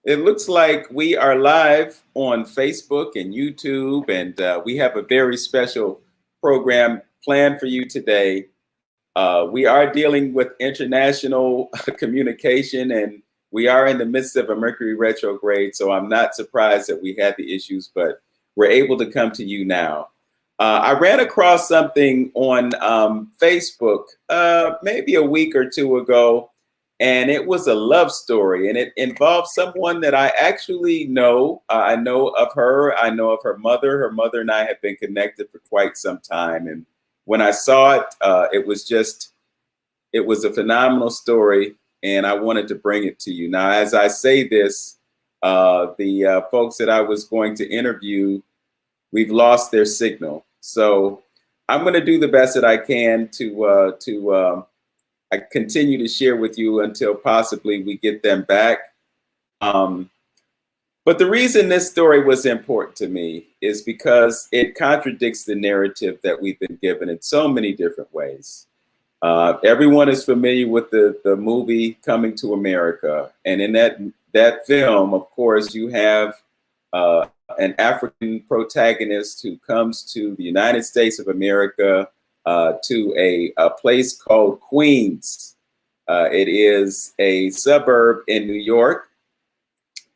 It looks like we are live on Facebook and YouTube, and we have a very special program planned for you today. We are dealing with international communication, and we are in the midst of a Mercury retrograde, so I'm not surprised that we had the issues, but we're able to come to you now. I ran across something on Facebook maybe a week or two ago, and it was a love story, and it involved someone that I actually know. I know of her. I know of her mother. Her mother and I have been connected for quite some time, and when I saw it, it was a phenomenal story, and I wanted to bring it to you. Now, as I say this, the folks that I was going to interview, we've lost their signal. So I'm going to do the best that I can to I continue to share with you until possibly we get them back. Um, but the reason this story was important to me is because it contradicts the narrative that we've been given in so many different ways. Everyone is familiar with the movie Coming to America. And in that film, of course, you have an African protagonist who comes to the United States of America to a place called Queens. It is a suburb in New York.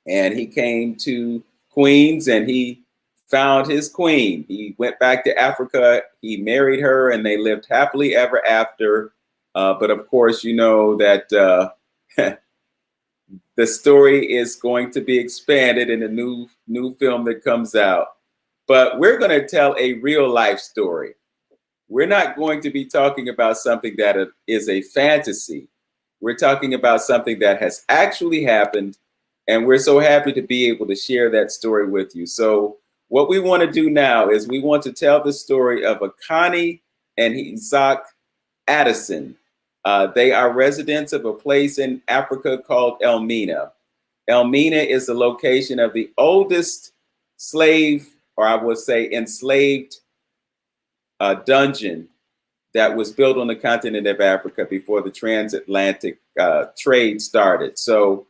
And he came to Queens and he found his queen. He went back to Africa. He married her and they lived happily ever after. But of course, you know that the story is going to be expanded in a new film that comes out. But we're going to tell a real life story. We're not going to be talking about something that is a fantasy. We're talking about something that has actually happened. And we're so happy to be able to share that story with you. So what we want to do now is we want to tell the story of Akanni and Isaqh Addison. They are residents of a place in Africa called Elmina. Elmina is the location of the oldest slave, or I would say enslaved dungeon that was built on the continent of Africa before the transatlantic trade started. So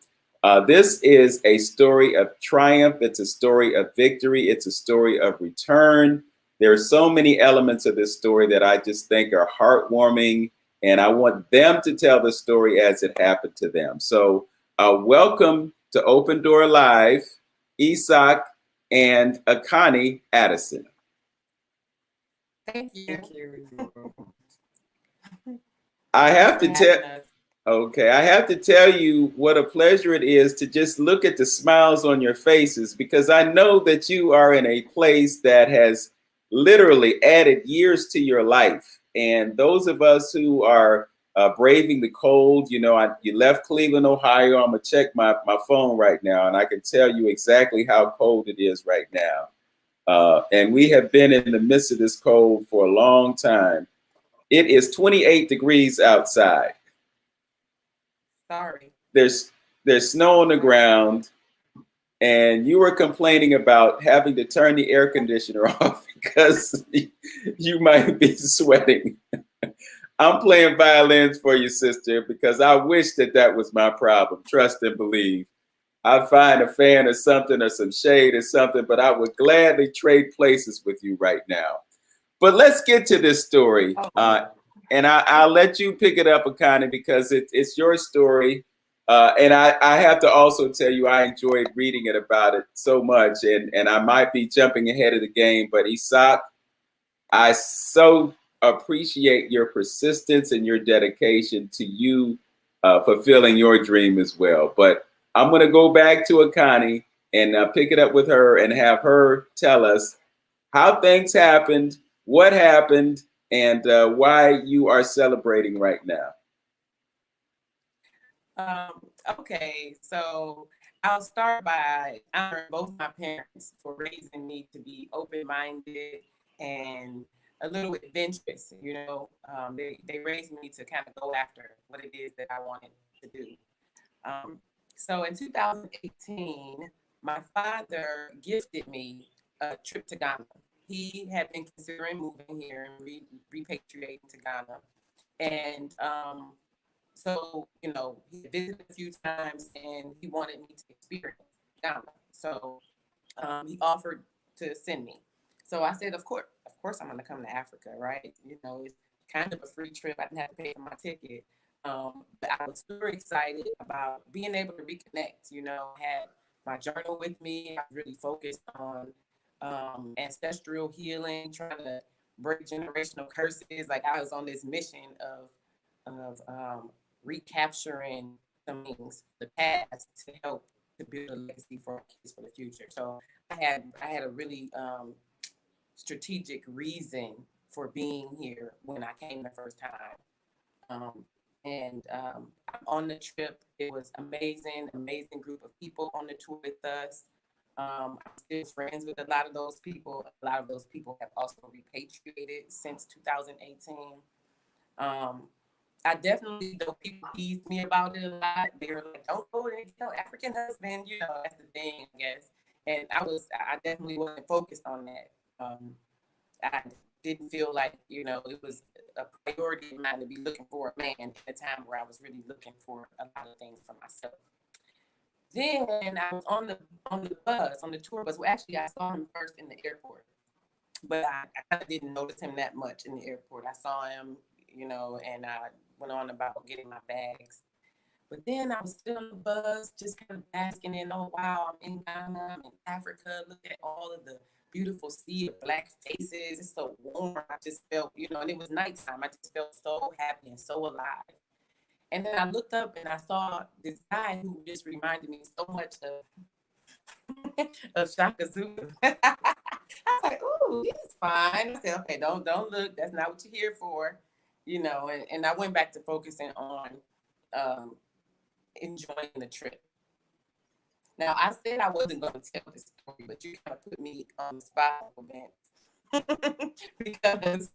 this is a story of triumph. It's a story of victory. It's a story of return. There are so many elements of this story that I just think are heartwarming, and I want them to tell the story as it happened to them. So welcome to Open Door Live, Isaqh and Akanni Addison. Thank you. Thank you. I have to tell. Okay, I have to tell you what a pleasure it is to just look at the smiles on your faces, because I know that you are in a place that has literally added years to your life. And those of us who are braving the cold, you know, you left Cleveland, Ohio. I'm going to check my phone right now, and I can tell you exactly how cold it is right now. And we have been in the midst of this cold for a long time. It is 28 degrees outside. Sorry. There's snow on the ground, and you were complaining about having to turn the air conditioner off because you might be sweating. I'm playing violins for you, sister, because I wish that was my problem. Trust and believe. I'd find a fan or something or some shade or something, but I would gladly trade places with you right now. But let's get to this story. And I'll let you pick it up, Akanni, because it's your story. And I have to also tell you, I enjoyed reading it about it so much. And I might be jumping ahead of the game, but Isaqh, I so appreciate your persistence and your dedication to you fulfilling your dream as well. But I'm going to go back to Akanni and pick it up with her and have her tell us how things happened, what happened, and why you are celebrating right now. Okay, so I'll start by honoring both my parents for raising me to be open-minded and a little adventurous. You know, they raised me to kind of go after what it is that I wanted to do. So in 2018, my father gifted me a trip to Ghana. He had been considering moving here and repatriating to Ghana. And so, you know, he visited a few times and he wanted me to experience Ghana. So he offered to send me. So I said, of course, I'm going to come to Africa, right? You know, it's kind of a free trip. I didn't have to pay for my ticket. But I was super excited about being able to reconnect. You know, had my journal with me. I really focused on ancestral healing, trying to break generational curses. Like I was on this mission of recapturing some things, the past, to help to build a legacy for our kids for the future. So I had a really strategic reason for being here when I came the first time. Um, and on the trip, it was amazing group of people on the tour with us. I'm still friends with a lot of those people. A lot of those people have also repatriated since 2018. Um, I definitely, though people teased me about it a lot, they were like, don't go and African husband, you know, that's the thing, I guess. And I definitely wasn't focused on that. I didn't feel like, you know, it was a priority of mine to be looking for a man at a time where I was really looking for a lot of things for myself. Then I was on the bus, on the tour bus. Well, actually, I saw him first in the airport, but I kind of didn't notice him that much in the airport. I saw him, you know, and I went on about getting my bags. But then I was still on the bus, just kind of basking in, oh, wow, I'm in Ghana, I'm in Africa. Look at all of the beautiful sea of black faces. It's so warm. I just felt, you know, and it was nighttime. I just felt so happy and so alive. And then I looked up and I saw this guy who just reminded me so much of Shaka Zulu. I was like, ooh, he's fine. I said, okay, don't look. That's not what you're here for. You know, and I went back to focusing on um, enjoying the trip. Now, I said I wasn't going to tell this story, but you kind of put me on the spot a little bit because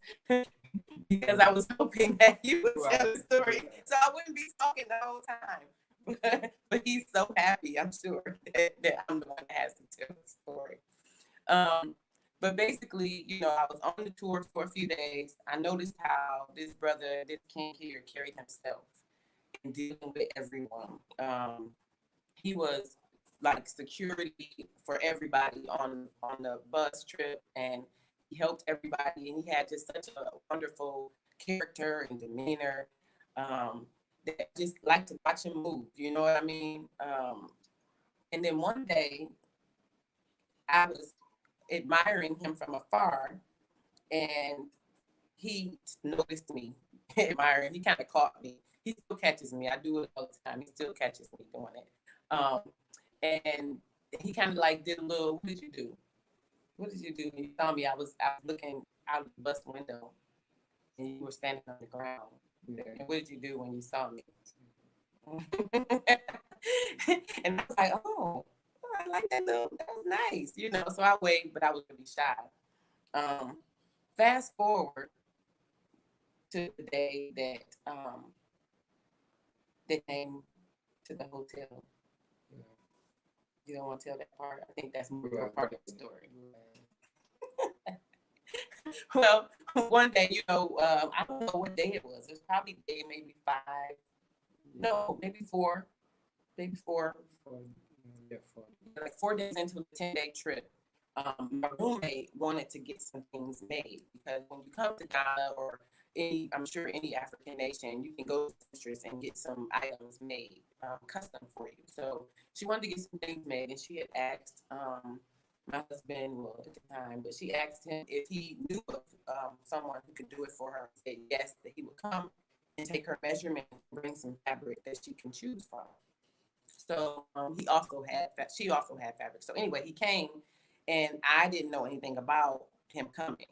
I was hoping that you would tell the story, so I wouldn't be talking the whole time. But he's so happy, I'm sure, that I'm the one that has to tell the story. But basically, you know, I was on the tour for a few days. I noticed how this brother, this king here, carried himself in dealing with everyone. He was like security for everybody on the bus trip, and he helped everybody, and he had just such a wonderful character and demeanor that I just like to watch him move. You know what I mean? And then one day, I was admiring him from afar, and he noticed me admiring. He kind of caught me. He still catches me. I do it all the time. He still catches me doing it. And he kind of like did a little, what did you do? What did you do? And you saw me, I was looking out the bus window and you were standing on the ground. And what did you do when you saw me? And I was like, oh, I like that little, that was nice, you know. So I waved, but I was really shy. Fast forward to the day that they came to the hotel. You don't want to tell that part? I think that's more a part of the story. Well, one day, you know, I don't know what day it was. It was probably day maybe 5. No, maybe 4. Maybe 4. Like 4 days into a 10-day trip. My roommate wanted to get some things made because when you come to Ghana or I'm sure any African nation, you can go to Pinterest and get some items made custom for you. So she wanted to get some things made, and she had asked my husband, well, at the time, but she asked him if he knew of someone who could do it for her. He said yes, that he would come and take her measurement and bring some fabric that she can choose from. So she also had fabric. So anyway, he came, and I didn't know anything about him coming.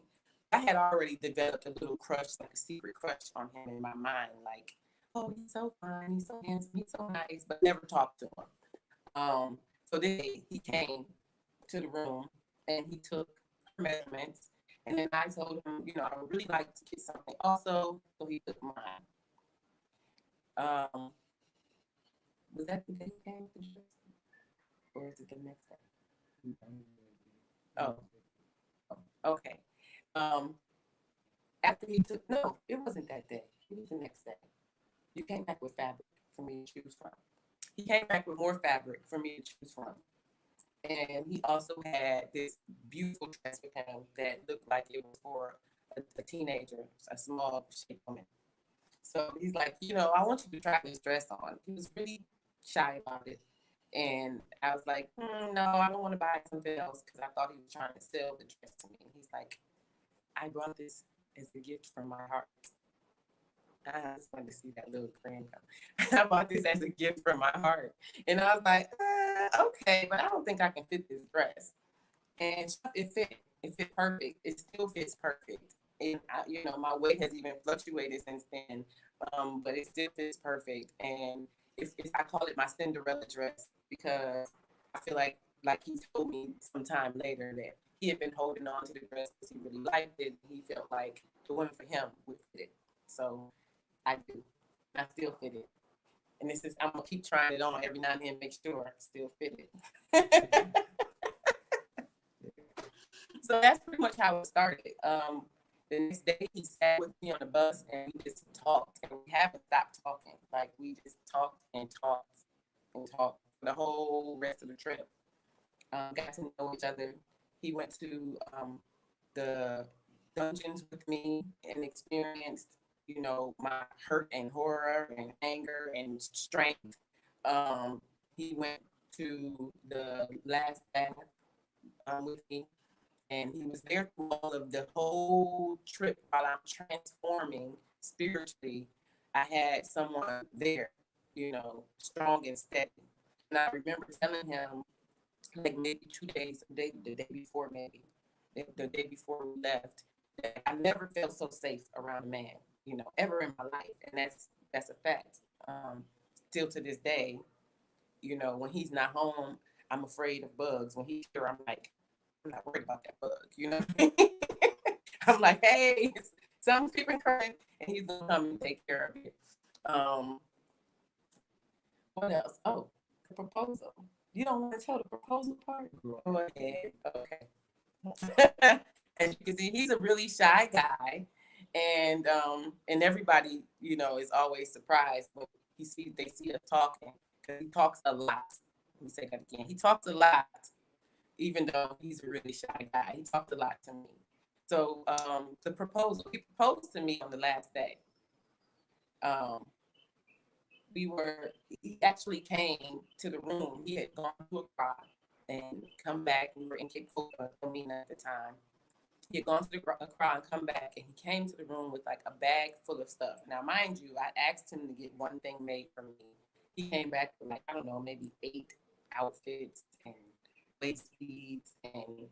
I had already developed a little crush, like a secret crush on him in my mind, like, oh, he's so fine, he's so handsome, he's so nice, but never talked to him. So then he came to the room and he took measurements, and then I told him, you know, I would really like to get something also, so he took mine. Was that the day he came to the dress? Or is it the next day? Oh, okay. After he took, no, it wasn't that day. It was the next day. You came back with fabric for me to choose from. He came back with more fabric for me to choose from. And he also had this beautiful dress with him that looked like it was for a teenager, a small shaped woman. So he's like, I want you to try this dress on. He was really shy about it. And I was like, no, I don't want to buy something else because I thought he was trying to sell the dress to me. And he's like, I brought this as a gift from my heart. I just wanted to see that little grin come. I bought this as a gift from my heart. And I was like, okay, but I don't think I can fit this dress. And it fit. It fit perfect. It still fits perfect. And my weight has even fluctuated since then, but it still fits perfect. And if I call it my Cinderella dress because I feel like he told me sometime later that he had been holding on to the dress because he really liked it. He felt like the one for him would fit it. So I do. I still fit it. And I'm gonna keep trying it on every now and then, make sure I still fit it. So that's pretty much how it started. The next day he sat with me on the bus and we just talked, and we haven't stopped talking. Like we just talked and talked and talked for the whole rest of the trip. Got to know each other. He went to the dungeons with me and experienced, my hurt and horror and anger and strength. He went to the last bath with me, and he was there through all of the whole trip while I'm transforming spiritually. I had someone there, strong and steady. And I remember telling him, like maybe 2 days, the day before, maybe the day before we left, that I never felt so safe around a man, ever in my life. And that's a fact. Still to this day, when he's not home, I'm afraid of bugs. When he's here, I'm like, I'm not worried about that bug. I'm like, hey, something's keeping coming, and he's gonna come and take care of it. What else? Oh, the proposal. You don't want to tell the proposal part? Go ahead. Okay. As you can see, he's a really shy guy, and everybody, is always surprised when they see us talking because he talks a lot. Let me say that again. He talks a lot, even though he's a really shy guy. He talked a lot to me. So he proposed to me on the last day. He actually came to the room. He had gone to a car and come back. We were in Cape Comina at the time. He had gone to the car and come back, and he came to the room with like a bag full of stuff. Now, mind you, I asked him to get one thing made for me. He came back with like, I don't know, maybe 8 outfits and waist beads and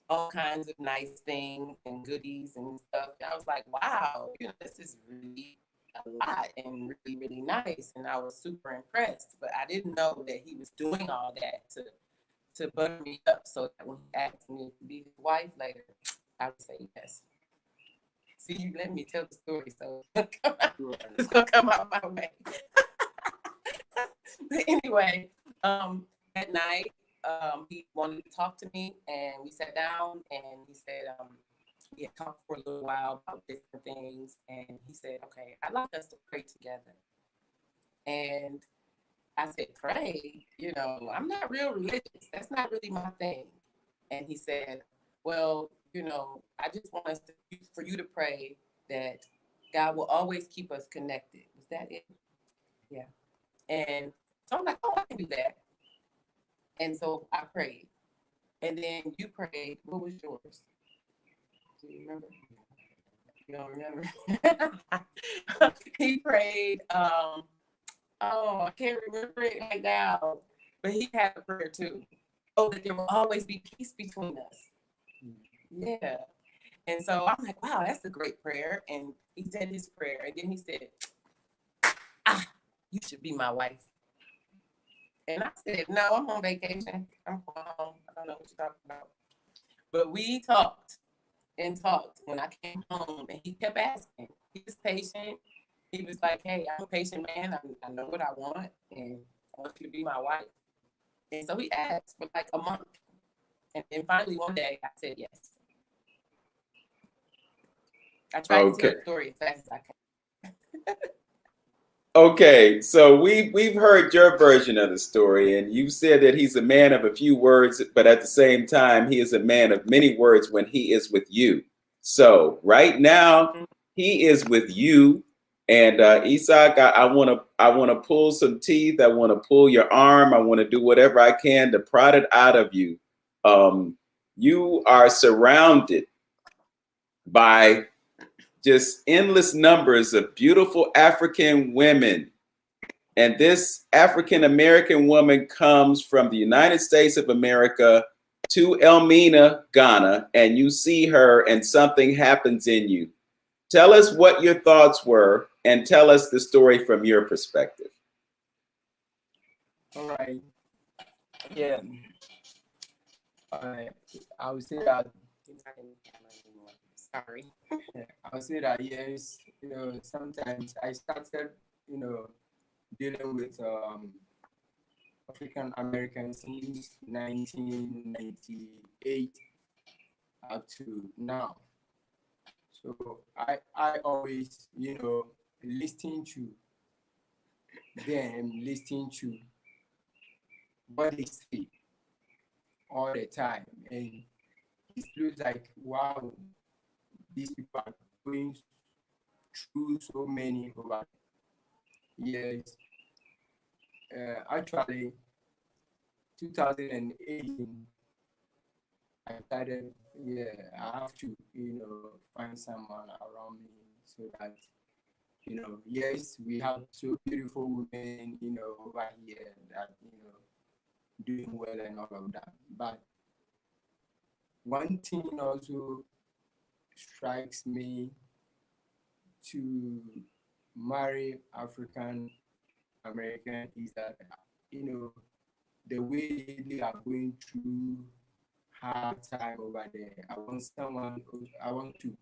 all kinds of nice things and goodies and stuff. And I was like, wow, this is really a lot and really, really nice. And I was super impressed, but I didn't know that he was doing all that to butter me up so that when he asked me to be his wife later, I would say yes. See, you let me tell the story, so it's gonna come out my way. But anyway, that night, he wanted to talk to me, and we sat down, and he said, we had talked for a little while about different things, and he said, okay, I'd like us to pray together. And I said, pray? I'm not real religious. That's not really my thing. And he said, well, I just want for you to pray that God will always keep us connected. Was that it? Yeah. And so I'm like, oh, I can do that. And so I prayed. And then you prayed. What was yours? Do you remember? You don't remember? He prayed. Oh, I can't remember it right now. But he had a prayer too. Oh, that there will always be peace between us. Yeah. And so I'm like, wow, that's a great prayer. And he said his prayer. And then he said, you should be my wife. And I said, no, I'm on vacation. I'm going home. I don't know what you're talking about. But we talked and talked when I came home, and he kept asking. He was patient. He was like, hey, I'm a patient man. I know what I want, and I want you to be my wife. And so he asked for like a month. And then finally one day I said yes. I tried to tell the story as fast as I can. Okay, so we've heard your version of the story, and you said that he's a man of a few words, but at the same time, he is a man of many words when he is with you. So right now, he is with you, and Isaqh, I want to pull some teeth. I want to pull your arm. I want to do whatever I can to prod it out of you. You are surrounded by just endless numbers of beautiful African women. And this African American woman comes from the United States of America to Elmina, Ghana, and you see her and something happens in you. Tell us what your thoughts were and tell us the story from your perspective. All right. Yeah. I I would say that. Sorry. Yeah, I would say that yes. Sometimes I started, dealing with African Americans since 1998 up to now. So I always, listening to them, listening to what they say all the time, and it feels like wow, these people are going through so many over years. Actually, 2018, I decided, yeah, I have to, find someone around me so that, yes, we have so beautiful women, over here that, doing well and all of that. But one thing also strikes me to marry African American is that, the way they are going through hard time over there. I want to,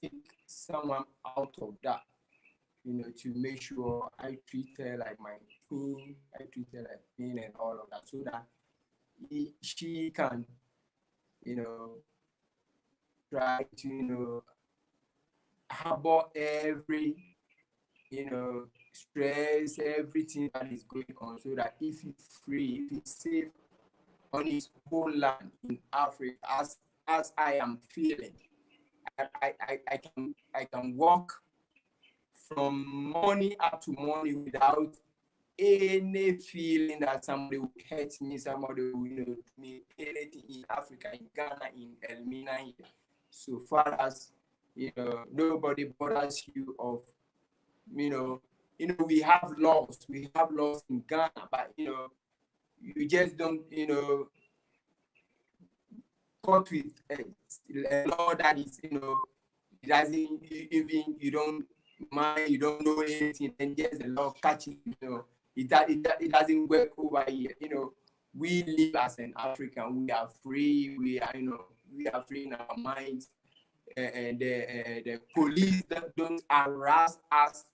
take someone out of that, to make sure I treat her like my queen, I treat her like queen and all of that, so that she can, you know, try to, harbor every, stress, everything that is going on, so that if he's free, if he's safe on his own land in Africa, as I am feeling, I can walk from morning up to morning without any feeling that somebody will hurt me, somebody will, do me anything in Africa, in Ghana, in Elmina here. So far as, nobody bothers you of, we have laws in Ghana, but you just don't, caught with a law that is, it doesn't even, you don't mind, you don't know anything, and just the law catches you. It doesn't work over here. We live as an African. We are free. We are, we are free in our minds. And the police that don't harass us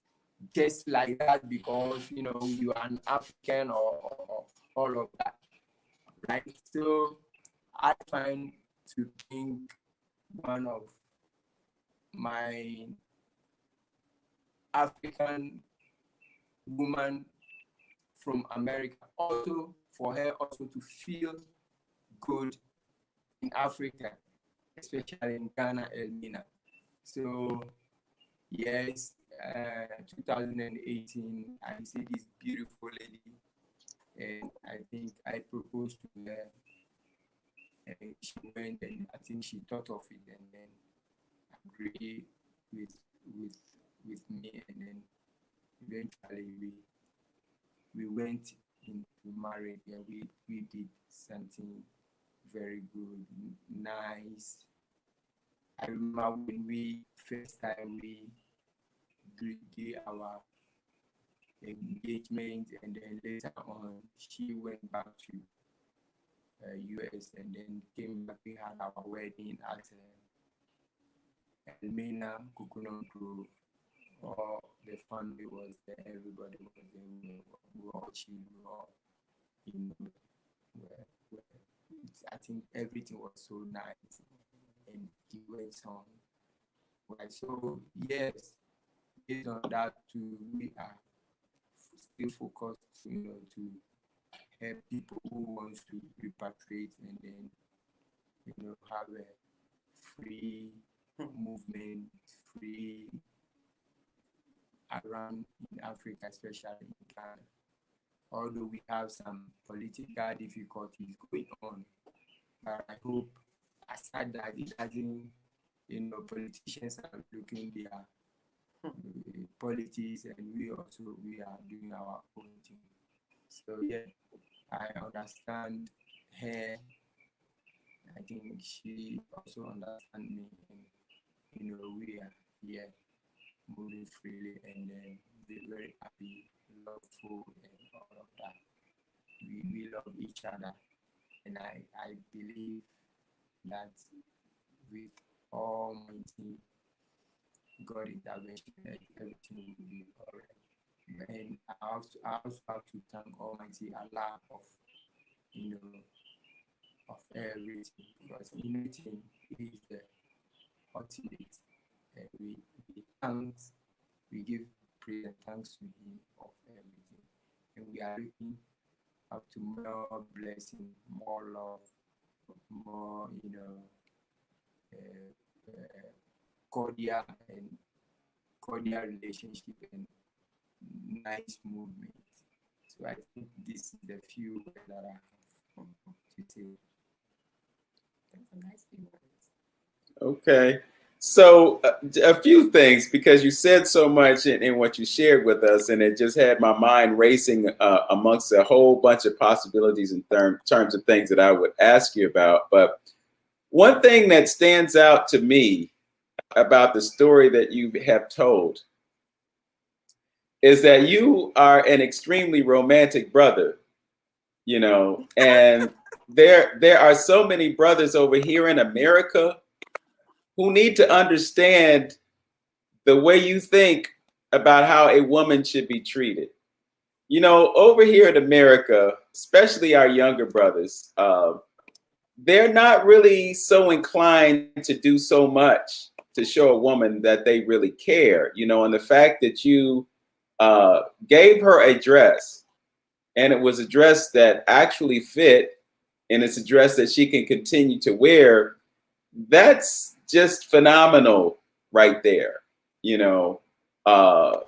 just like that because you are an African or all of that, right? So I find to think one of my African woman from America, also for her also to feel good in Africa, especially in Ghana, Elmina. So yes, 2018, I see this beautiful lady, and I think I proposed to her, and she went, and I think she thought of it, and then agreed with with with me, and then eventually we went into marriage, and we did something very good, nice. I remember when we first time we did our engagement, and then later on she went back to US, and then came back. We had our wedding at Elmina Coconut Grove. All the family was there, everybody was there. We were all chill, we were all, you know, I think everything was so nice, and he went on. Right, so yes, based on that, we are still focused, to help people who want to repatriate and then, have a free movement, free around in Africa, especially in Ghana. Although we have some political difficulties going on, but I hope aside that it doesn't, politicians are looking their politics, and we are doing our own thing. So yeah, I understand her. I think she also understands me, and we are here moving freely, and then be very happy, loveful, and all of that. We love each other, and I believe that with Almighty God intervention, everything will be all right. And I also have to thank Almighty Allah of everything, because anything is the ultimate. And we give praise and thanks to Him of everything, and we are looking up to more blessing, more love, more cordial relationship and nice movement. So I think this is the few words that I have to say. That's a nice few words. Okay. So a few things, because you said so much in what you shared with us, and it just had my mind racing amongst a whole bunch of possibilities in terms of things that I would ask you about. But one thing that stands out to me about the story that you have told is that you are an extremely romantic brother, and there are so many brothers over here in America who need to understand the way you think about how a woman should be treated. Over here in America, especially our younger brothers, they're not really so inclined to do so much to show a woman that they really care, and the fact that you gave her a dress, and it was a dress that actually fit, and it's a dress that she can continue to wear, that's just phenomenal right there, and the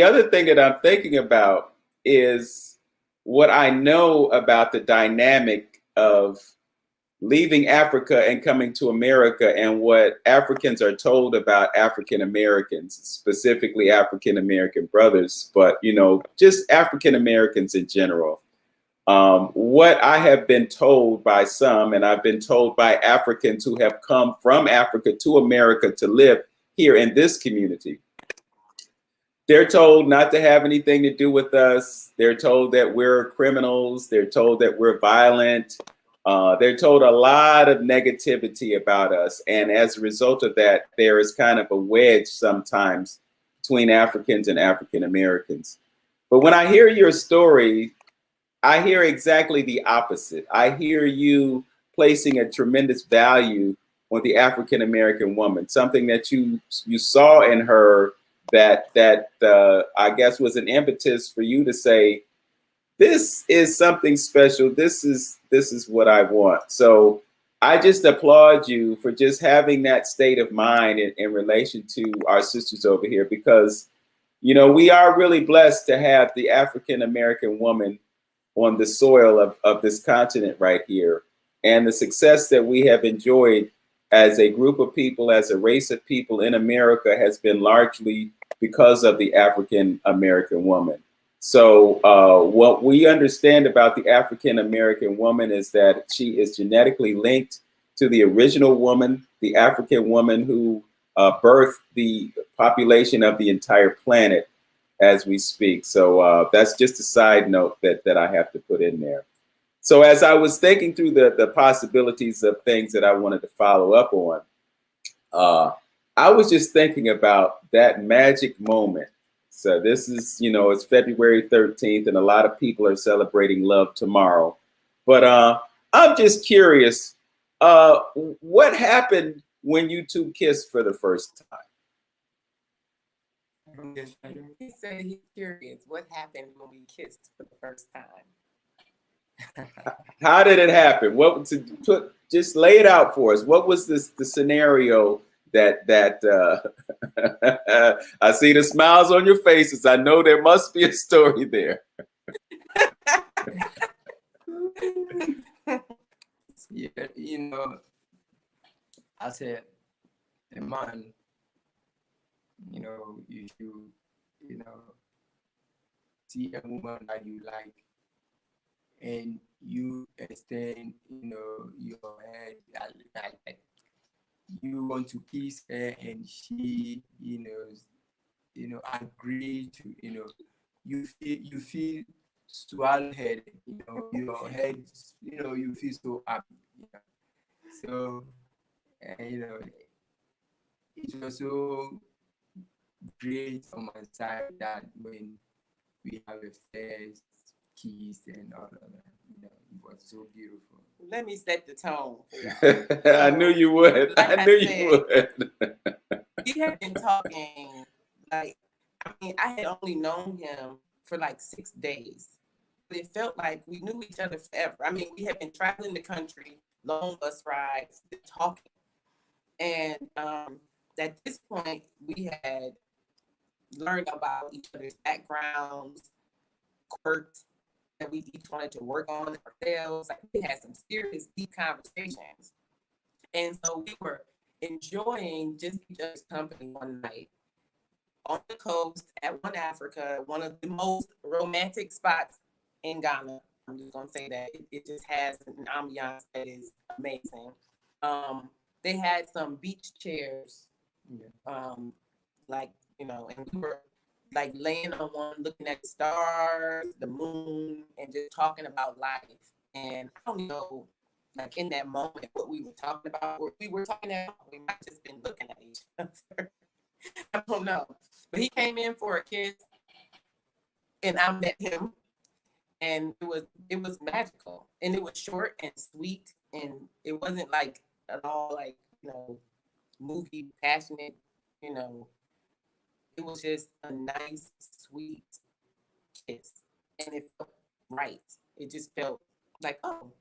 other thing that I'm thinking about is what I know about the dynamic of leaving Africa and coming to America, and what Africans are told about African Americans, specifically African American brothers, but just African Americans in general. What I have been told by some, and I've been told by Africans who have come from Africa to America to live here in this community, they're told not to have anything to do with us. They're told that we're criminals. They're told that we're violent. They're told a lot of negativity about us. And as a result of that, there is kind of a wedge sometimes between Africans and African Americans. But when I hear your story, I hear exactly the opposite. I hear you placing a tremendous value on the African American woman, something that you saw in her that I guess was an impetus for you to say, this is something special. This is what I want. So I just applaud you for just having that state of mind in relation to our sisters over here, because we are really blessed to have the African American woman on the soil of this continent right here. And the success that we have enjoyed as a group of people, as a race of people in America, has been largely because of the African American woman. So what we understand about the African American woman is that she is genetically linked to the original woman, the African woman who birthed the population of the entire planet as we speak. So that's just a side note that I have to put in there. So as I was thinking through the possibilities of things that I wanted to follow up on, I was just thinking about that magic moment. So this is, it's February 13th, and a lot of people are celebrating love tomorrow. But I'm just curious, what happened when you two kissed for the first time? He said he's curious what happened when we kissed for the first time. How did it happen? What to put? Just lay it out for us. What was the scenario that I see the smiles on your faces. I know there must be a story there. Yeah, as a man, if you see a woman that you like, and you extend, your head, like you want to kiss her, and she, agree to, you feel swell head, your head, you feel so happy, So, it was so great on my side that when we have a first kiss and all of that, it was so beautiful. Let me set the tone. I knew you would. Like I knew you would. We had been talking, I had only known him for like 6 days. But it felt like we knew each other forever. We had been traveling the country, long bus rides, talking. And at this point, we had learned about each other's backgrounds, quirks that we each wanted to work on ourselves. We had some serious, deep conversations. And so we were enjoying just each other's company one night on the coast at One Africa, one of the most romantic spots in Ghana. I'm just going to say that. It just has an ambiance that is amazing. They had some beach chairs, and we were laying on one, looking at the stars, the moon, and just talking about life. And I don't know, in that moment, what we were talking about, or we were talking about, we might have just been looking at each other. I don't know. But he came in for a kiss, and I met him, and it was magical, and it was short and sweet, and it wasn't at all movie passionate, It was just a nice, sweet kiss, and it felt right. It just felt like, oh,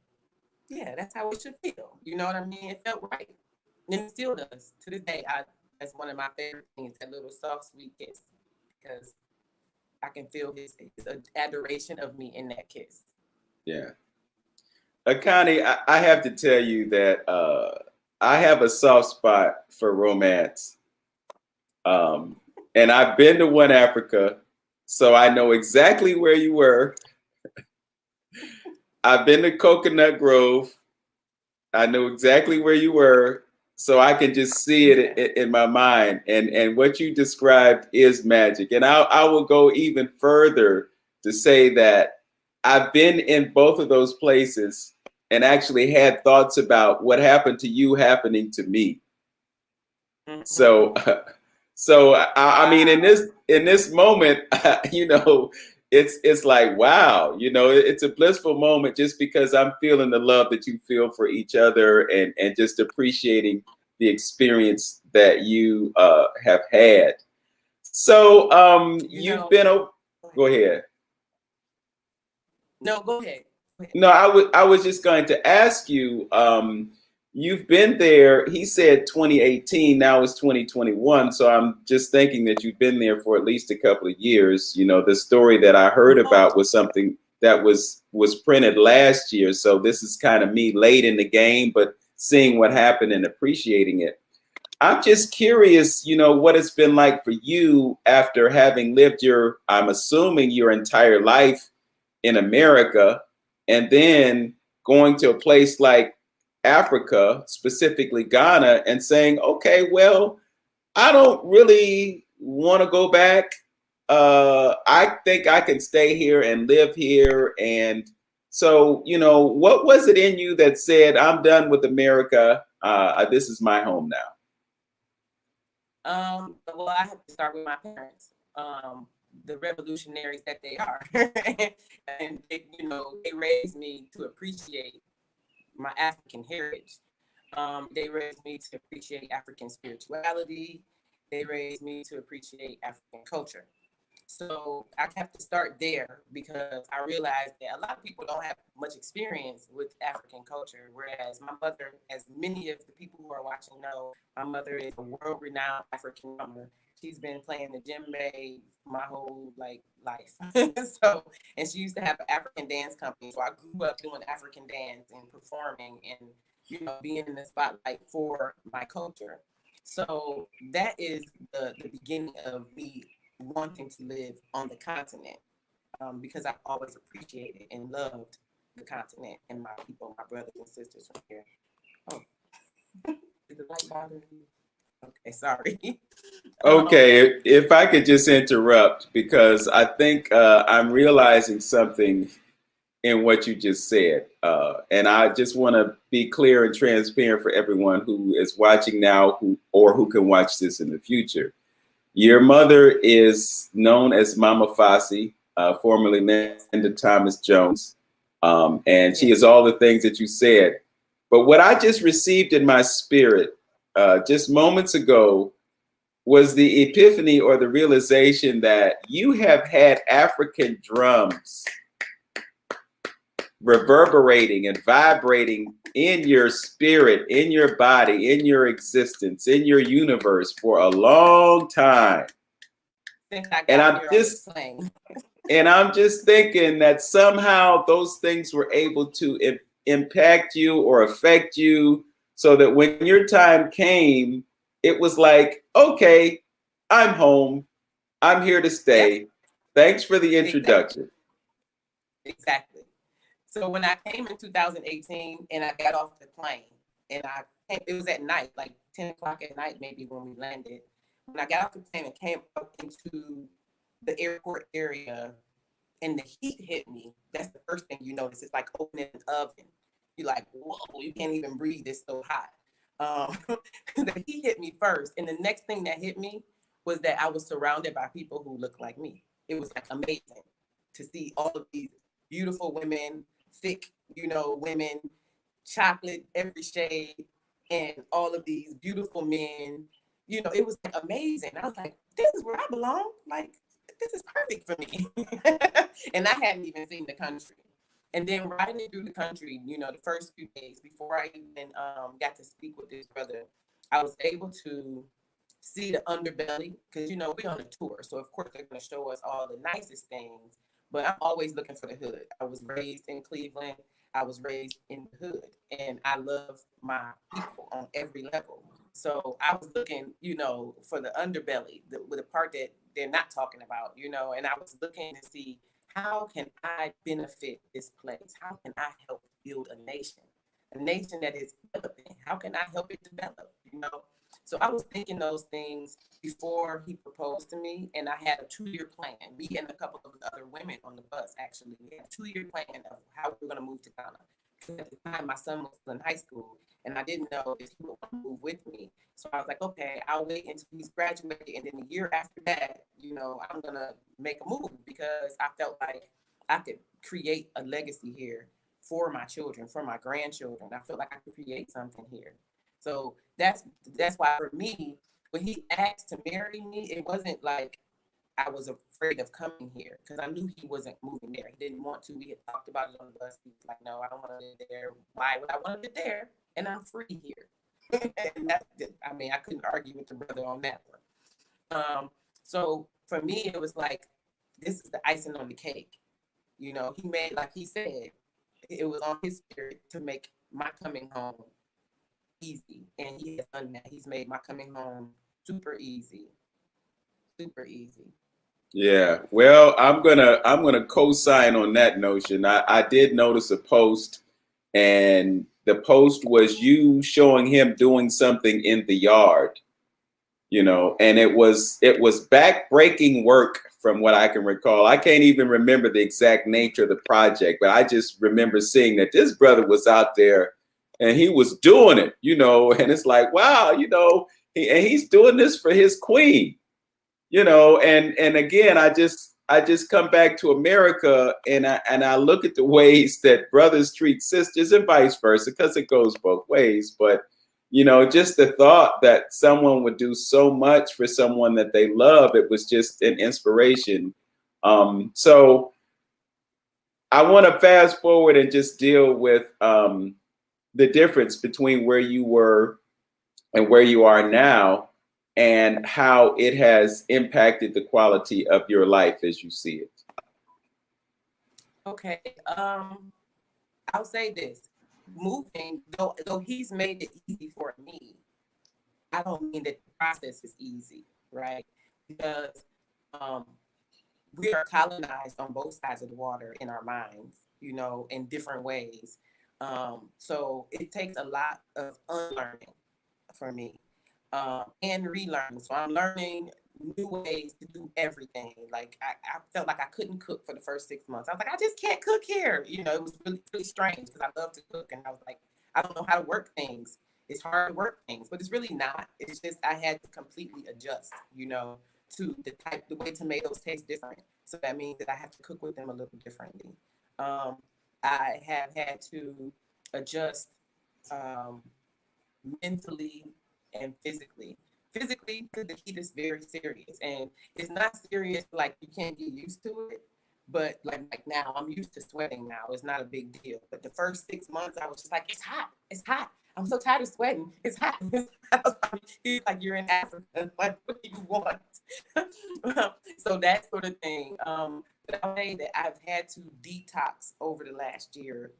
yeah, that's how it should feel. You know what I mean? It felt right, and it still does to this day. That's one of my favorite things, that little soft, sweet kiss, because I can feel his adoration of me in that kiss. Yeah. Akanni, I have to tell you that I have a soft spot for romance. And I've been to One Africa, so I know exactly where you were. I've been to Coconut Grove. I know exactly where you were. So I can just see it in my mind. And what you described is magic. And I will go even further to say that I've been in both of those places and actually had thoughts about what happened to you happening to me. Mm-hmm. So I mean, in this moment, it's like, wow, it's a blissful moment just because I'm feeling the love that you feel for each other and just appreciating the experience that you have had. So you've been, go ahead. No, go ahead. No, I was just going to ask you, you've been there, he said 2018, now it's 2021. So I'm just thinking that you've been there for at least a couple of years. The story that I heard about was something that was printed last year. So this is kind of me late in the game, but seeing what happened and appreciating it. I'm just curious, what it's been like for you after having lived I'm assuming your entire life in America, and then going to a place like Africa, specifically Ghana, and saying, okay, well, I don't really want to go back. I think I can stay here and live here. And so, what was it in you that said, I'm done with America. This is my home now? Well, I have to start with my parents, the revolutionaries that they are. And they raised me to appreciate my African heritage. They raised me to appreciate African spirituality They raised me to appreciate African culture. So I have to start there because I realized that a lot of people don't have much experience with African culture. Whereas my mother, as many of the people who are watching know, my mother is a world-renowned African drummer. She's been playing the djembe my whole life. So, and she used to have an African dance company. So I grew up doing African dance and performing and being in the spotlight for my culture. So that is the beginning of me wanting to live on the continent, because I've always appreciated and loved the continent and my people, my brothers and sisters from here. Oh, is the light bothering you? Okay, sorry. Okay, if I could just interrupt, because I think I'm realizing something in what you just said. And I just want to be clear and transparent for everyone who is watching now who can watch this in the future. Your mother is known as Mama Fasi, formerly Linda Thomas Jones. And she is all the things that you said. But what I just received in my spirit just moments ago was the epiphany or the realization that you have had African drums reverberating and vibrating in your spirit, in your body, in your existence, in your universe for a long time. And I'm just thinking that somehow those things were able to impact you or affect you, so that when your time came, it was like, okay, I'm home. I'm here to stay. Yep. Thanks for the introduction. Exactly. So when I came in 2018 and I got off the plane, and it was at night, like 10 o'clock at night, maybe, when we landed. When I got off the plane and came up into the airport area and the heat hit me, that's the first thing you notice. It's like opening an oven. You're like, whoa, you can't even breathe. It's so hot. The heat hit me first. And the next thing that hit me was that I was surrounded by people who looked like me. It was like amazing to see all of these beautiful women, thick, women, chocolate, every shade, and all of these beautiful men. It was like amazing. I was like, this is where I belong. Like, this is perfect for me. And I hadn't even seen the country. And then riding through the country, the first few days before I even got to speak with this brother, I was able to see the underbelly, because, we're on a tour. So, of course, they're going to show us all the nicest things. But I'm always looking for the hood. I was raised in Cleveland. I was raised in the hood. And I love my people on every level. So I was looking, for the underbelly, with the part that they're not talking about, and I was looking to see, how can I benefit this place? How can I help build a nation that is developing? How can I help it develop? So I was thinking those things before he proposed to me, and I had a 2-year plan. Me and a couple of other women on the bus, actually, we had a 2-year plan of how we were going to move to Ghana. Because at the time, my son was in high school, and I didn't know if he would want to move with me. So I was like, okay, I'll wait until he's graduated, and then the year after that, I'm going to make a move, because I felt like I could create a legacy here for my children, for my grandchildren. I felt like I could create something here. So that's why, for me, when he asked to marry me, it wasn't like I was afraid of coming here, because I knew he wasn't moving there. He didn't want to. We had talked about it on the bus. He was like, no, I don't want to live there. Why would I want to live there? And I'm free here. And I couldn't argue with the brother on that one. So for me, it was like, this is the icing on the cake. He made, like he said, it was on his spirit to make my coming home easy. And he has done that. He's made my coming home super easy. Super easy. Yeah, well, I'm gonna co-sign on that notion. I did notice a post, and the post was you showing him doing something in the yard, and it was back-breaking work from what I can recall. I can't even remember the exact nature of the project, but I just remember seeing that this brother was out there and he was doing it, and it's like, wow, he's doing this for his queen. And again, I just come back to America, and I look at the ways that brothers treat sisters and vice versa, because it goes both ways. But you know, just the thought that someone would do so much for someone that they love, it was just an inspiration. So I want to fast forward and just deal with the difference between where you were and where you are now, and how it has impacted the quality of your life as you see it. Okay. I'll say this. Moving, though he's made it easy for me, I don't mean that the process is easy, right? Because um, we are colonized on both sides of the water in our minds, you know, in different ways. So it takes a lot of unlearning for me, and relearning. So I'm learning new ways to do everything. Like I felt like I couldn't cook for the first 6 months. I was like, I just can't cook here. You know, it was really, really strange because I love to cook. And I was like, I don't know how to work things. It's hard to work things, but it's really not. It's just I had to completely adjust, you know, to the way tomatoes taste different. So that means that I have to cook with them a little differently. Um, I have had to adjust um, mentally and physically. Physically, because the heat is very serious, and it's not serious like you can't get used to it. But like now, I'm used to sweating now. It's not a big deal. But the first 6 months, I was just like, it's hot. It's hot. I'm so tired of sweating. It's hot. He's like, you're in Africa. Like, what do you want? So that sort of thing. But I'll say that I've had to detox over the last year,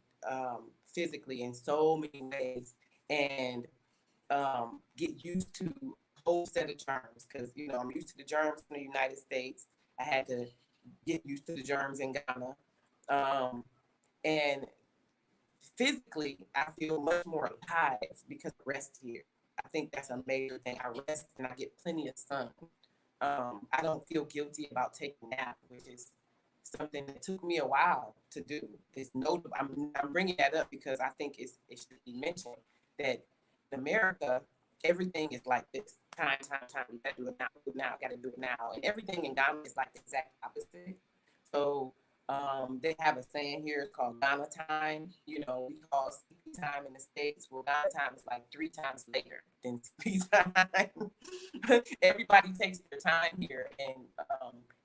physically in so many ways, and get used to a whole set of germs, because you know I'm used to the germs in the United States. I had to get used to the germs in Ghana, um, and physically I feel much more alive because I rest here. I think that's a major thing. I rest and I get plenty of sun. I don't feel guilty about taking a nap, which is something that took me a while to do. It's notable. I'm bringing that up because I think it should be mentioned that in America, everything is like this. Time. You gotta do it now, gotta do it now. And everything in Ghana is like the exact opposite. So they have a saying here, it's called Ghana time. You know, we call sleepy time in the States. Well, Ghana time is like 3 times later than sleepy time. Everybody takes their time here,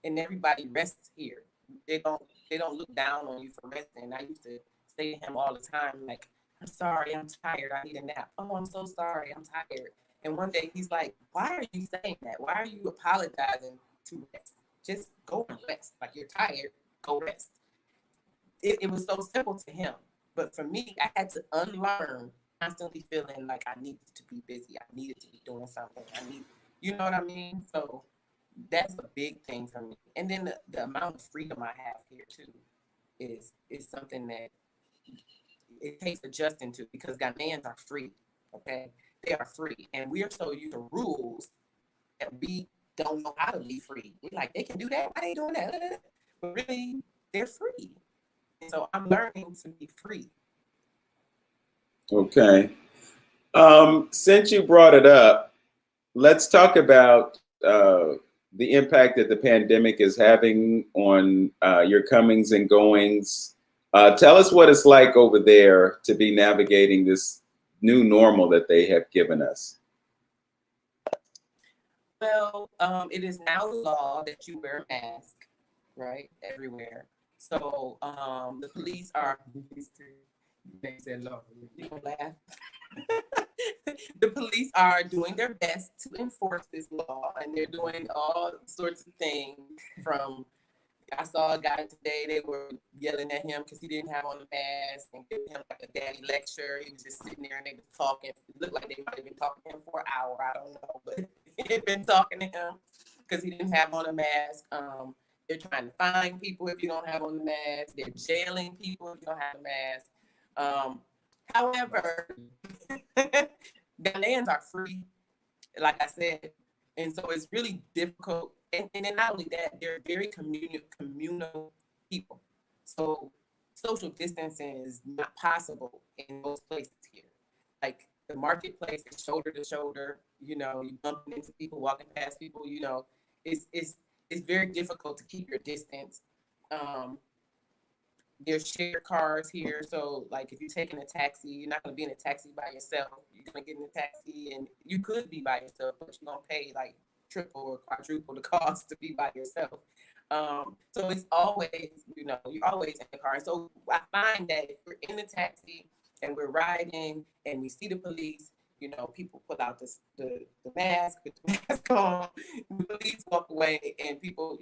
and everybody rests here. They don't look down on you for resting. I used to say to him all the time, like, I'm sorry, I'm tired, I need a nap. Oh, I'm so sorry, I'm tired. And one day he's like, why are you saying that? Why are you apologizing to rest? Just go and rest. Like, you're tired, go rest. It was so simple to him. But for me, I had to unlearn constantly feeling like I needed to be busy. I needed to be doing something. You know what I mean? So that's a big thing for me. And then the amount of freedom I have here too is something that it takes adjusting to, because Ghanaians are free. Okay, they are free, and we are so used to rules that we don't know how to be free. We're like, they can do that. Why they doing that? But really, they're free. And so I'm learning to be free. Okay. Since you brought it up, let's talk about the impact that the pandemic is having on your comings and goings. Tell us what it's like over there to be navigating this new normal that they have given us. Well, it is now the law that you wear a mask, right, everywhere. So the police are. Thanks a lot. You gonna laugh? The police are doing their best to enforce this law, and they're doing all sorts of things. From, I saw a guy today, they were yelling at him because he didn't have on the mask and giving him like a daddy lecture. He was just sitting there and they were talking. It looked like they might have been talking to him for an hour. I don't know, but they've been talking to him because he didn't have on a mask. They're trying to fine people if you don't have on the mask. They're jailing people if you don't have a mask. However, Ghanaians are free, like I said, and so it's really difficult. And then not only that, they're very communal people. So social distancing is not possible in most places here. Like the marketplace is shoulder to shoulder. You know, you bumping into people, walking past people. You know, it's very difficult to keep your distance. there's shared cars here. So like if you're taking a taxi, you're not gonna be in a taxi by yourself. You're gonna get in a taxi and you could be by yourself, but you're gonna pay like triple or quadruple the cost to be by yourself. So it's always, you're always in the car. And so I find that if we're in the taxi and we're riding and we see the police, people pull out the mask, put the mask on, the police walk away, and people,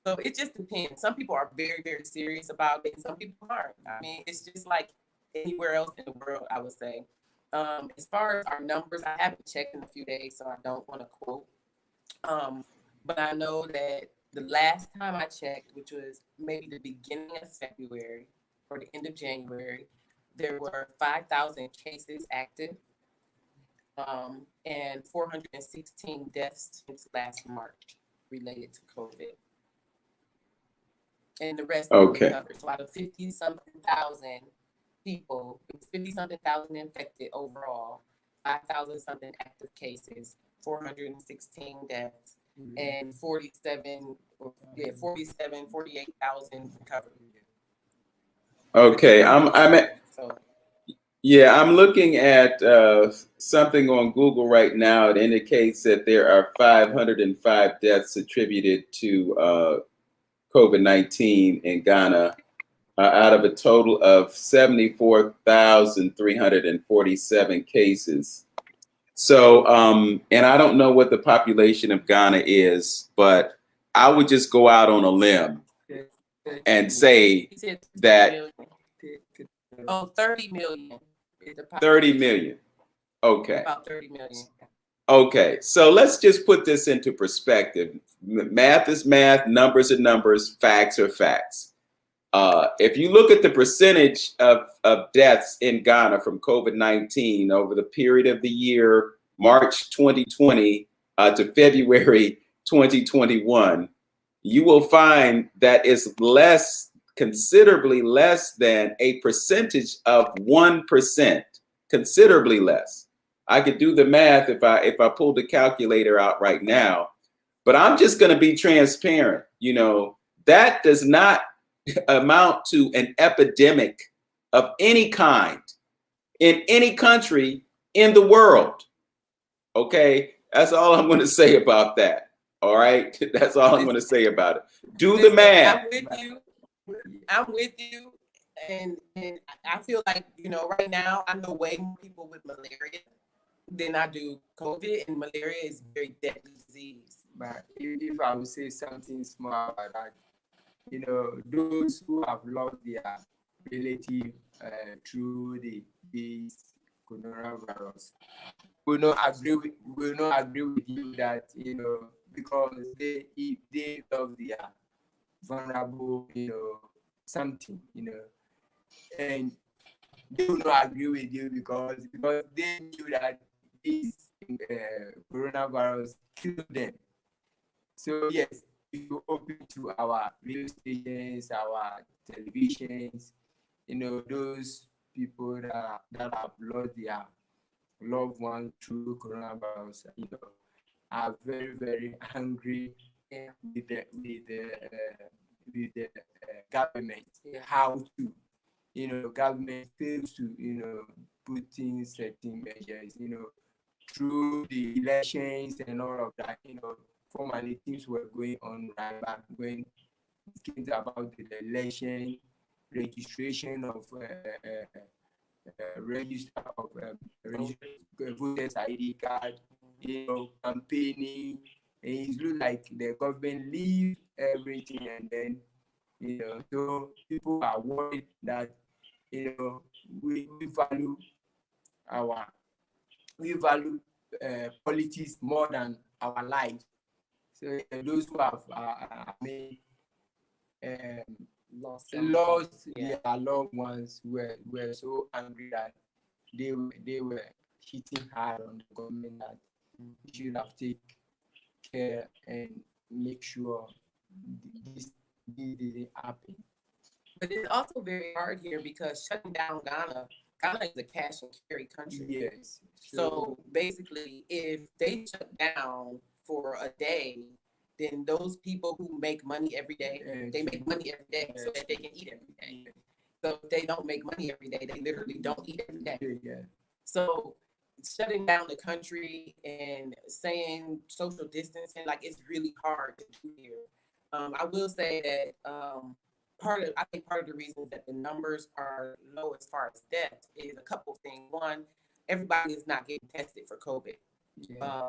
so it just depends. Some people are very, very serious about it, and some people aren't. I mean, it's just like anywhere else in the world, I would say. As far as our numbers, I haven't checked in a few days, so I don't want to quote. But I know that the last time I checked, which was maybe the beginning of February or the end of January, there were 5,000 cases active. And 416 deaths since last March related to COVID. And the rest Okay. recovered. So out of 50-something thousand people, it was 50-something thousand infected overall, 5,000 something active cases, 416 deaths, and 48,000 recovered. Okay, I'm looking at something on Google right now. It indicates that there are 505 deaths attributed to COVID-19 in Ghana, out of a total of 74,347 cases. So, and I don't know what the population of Ghana is, but I would just go out on a limb and say that 30 million. 30 million. Okay. About 30 million. Okay, so let's just put this into perspective. Math is math, numbers are numbers, facts are facts. If you look at the percentage of deaths in Ghana from COVID-19 over the period of the year March 2020 to February 2021, you will find that it's considerably less than a percentage of 1%, considerably less. I could do the math if I pulled the calculator out right now, but I'm just going to be transparent. That does not amount to an epidemic of any kind in any country in the world. Okay, that's all I'm going to say about that. All right, that's all I'm going to say about it. Do the math. I'm with you, and I feel like right now I know way more people with malaria than I do COVID, and malaria is a very deadly disease. But if I would say something small about that, those who have lost their relative through this coronavirus will not agree with you that because if they love their vulnerable something and they will not agree with you because they knew that this coronavirus killed them. So yes, if you open to our radio stations, our televisions, those people that have lost their loved ones through coronavirus, are very, very angry with the government. How to, government fails to, put in certain measures, through the elections and all of that, formally things were going on right back when it came about the election, registration of register of voters ID card, campaigning, and it looks like the government leave everything, and then so people are worried that we value politics more than our lives. So those who have lost their loved ones were so angry that they were hitting hard on the government that we should have taken care and make sure this didn't happen. But it's also very hard here because shutting down Ghana is a cash and carry country. Yes. So basically, if they shut down for a day, then those people who make money every day, they make money every day so that they can eat every day. So if they don't make money every day, they literally don't eat every day. So shutting down the country and saying social distancing, like, it's really hard to do here. I will say that I think part of the reason that the numbers are low as far as death is a couple of things. One, everybody is not getting tested for COVID.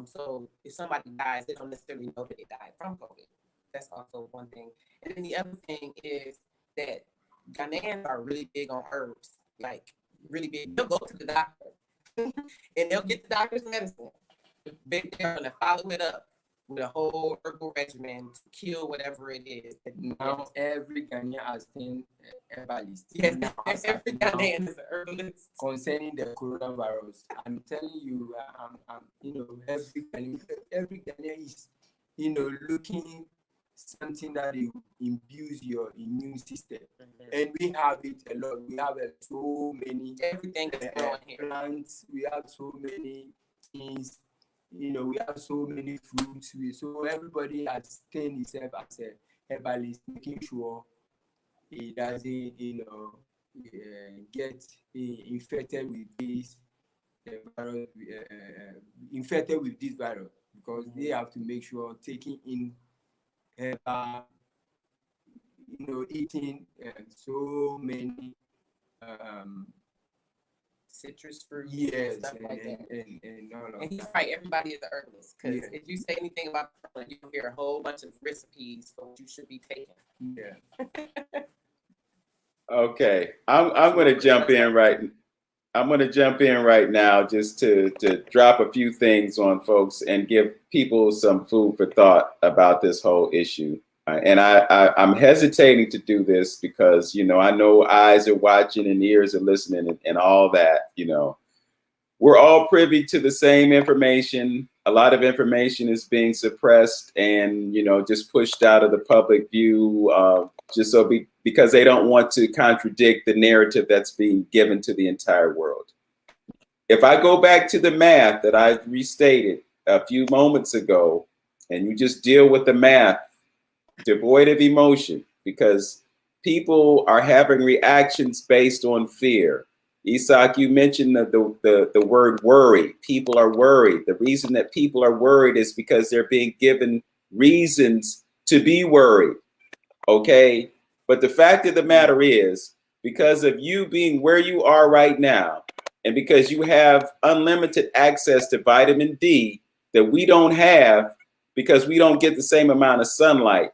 So if somebody dies, they don't necessarily know that they died from COVID. That's also one thing. And then the other thing is that Ghanaians are really big on herbs, like really big. They'll go to the doctor and they'll get the doctor's medicine. They're going to follow it up with a whole herbal regimen to kill whatever it is. Now every Ghanaian has been herbalist. Yes, every Ghanaian is an herbalist. Concerning the coronavirus, I'm telling you, every Ghanaian is, looking something that imbues your immune system, and we have it a lot. We have so many everything that's growing here. Plants. We have so many things. We have so many fruits. So everybody has trained himself as a herbalist, making sure he doesn't, get infected with this virus, infected with this virus, because they have to make sure taking in herbal, eating so many citrus fruits, yes, stuff like that. And all of and he's that. right, everybody is an herbalist, because if you say anything about the plant, you'll hear a whole bunch of recipes for what you should be taking. Okay, I'm going to jump in right. I'm going to jump in right now just to drop a few things on folks and give people some food for thought about this whole issue. And I'm hesitating to do this because, I know eyes are watching and ears are listening and all that, We're all privy to the same information. A lot of information is being suppressed and, just pushed out of the public view because they don't want to contradict the narrative that's being given to the entire world. If I go back to the math that I restated a few moments ago, and you just deal with the math, devoid of emotion, because people are having reactions based on fear. Isaqh, you mentioned the word worry. People are worried. The reason that people are worried is because they're being given reasons to be worried. Okay? But the fact of the matter is, because of you being where you are right now, and because you have unlimited access to vitamin D that we don't have because we don't get the same amount of sunlight,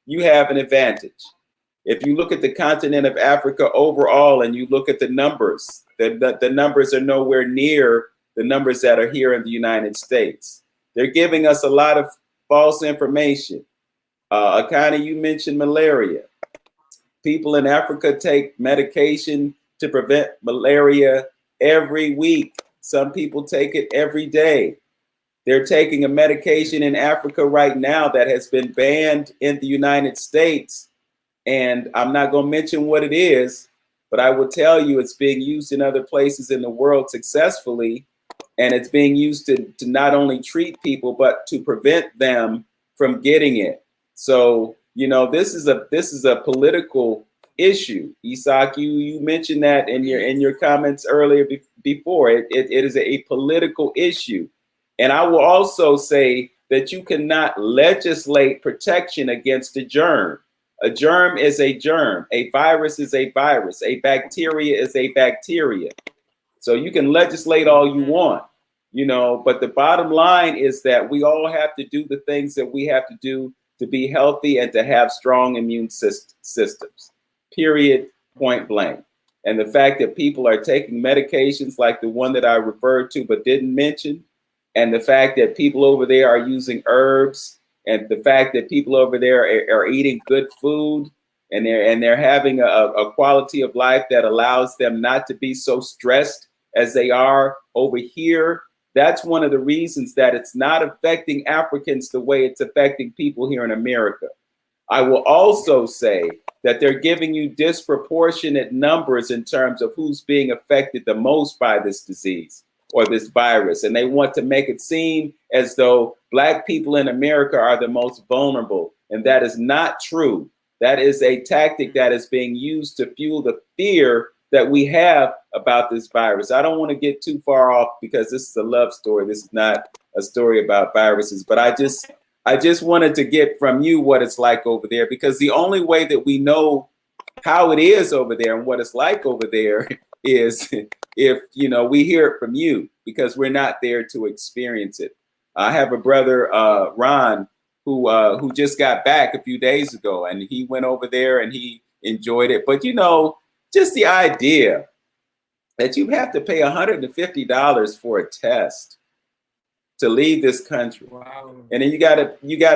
you have an advantage. If you look at the continent of Africa overall and you look at the numbers, the numbers are nowhere near the numbers that are here in the United States. They're giving us a lot of false information. Akanni, you mentioned malaria. People in Africa take medication to prevent malaria every week. Some people take it every day. They're taking a medication in Africa right now that has been banned in the United States. And I'm not going to mention what it is, but I will tell you it's being used in other places in the world successfully. And it's being used to not only treat people, but to prevent them from getting it. So, this is a political issue. Isaqh, you mentioned that in your comments earlier before. It is a political issue. And I will also say that you cannot legislate protection against a germ. A germ is a germ. A virus is a virus. A bacteria is a bacteria. So you can legislate all you want, but the bottom line is that we all have to do the things that we have to do to be healthy and to have strong immune systems, period, point blank. And the fact that people are taking medications like the one that I referred to but didn't mention, and the fact that people over there are using herbs, and the fact that people over there are eating good food, and they're having a quality of life that allows them not to be so stressed as they are over here, that's one of the reasons that it's not affecting Africans the way it's affecting people here in America. I will also say that they're giving you disproportionate numbers in terms of who's being affected the most by this disease. or this virus. And they want to make it seem as though Black people in America are the most vulnerable. And that is not true. That is a tactic that is being used to fuel the fear that we have about this virus. I don't want to get too far off because this is a love story. This is not a story about viruses, but I just wanted to get from you what it's like over there, because the only way that we know how it is over there and what it's like over there is if, you know, we hear it from you, because we're not there to experience it. I have a brother, Ron, who just got back a few days ago, and he went over there and he enjoyed it. But, you know, just the idea that you have to pay $150 for a test to leave this country. Wow. And then you gotta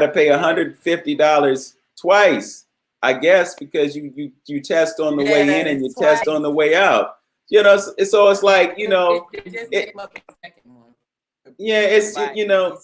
pay $150 twice, I guess, because you test on the way in and you twice. test on the way out. You know, so it's like, you know, yeah, it's, you know,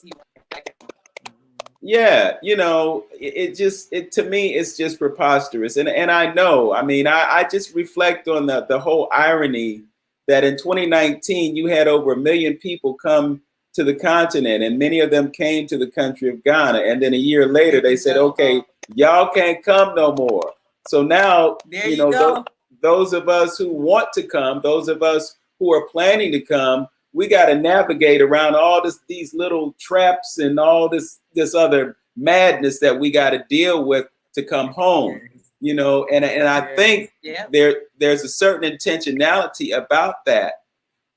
yeah, you know, it to me, it's just preposterous. And I know, I mean, I just reflect on the whole irony that in 2019, you had over 1 million people come to the continent, and many of them came to the country of Ghana. And then a year later, they said, okay, y'all can't come no more. So now, you know, those of us who want to come, those of us who are planning to come, we got to navigate around all these little traps and all this other madness that we got to deal with to come home, you know. And I think there's a certain intentionality about that,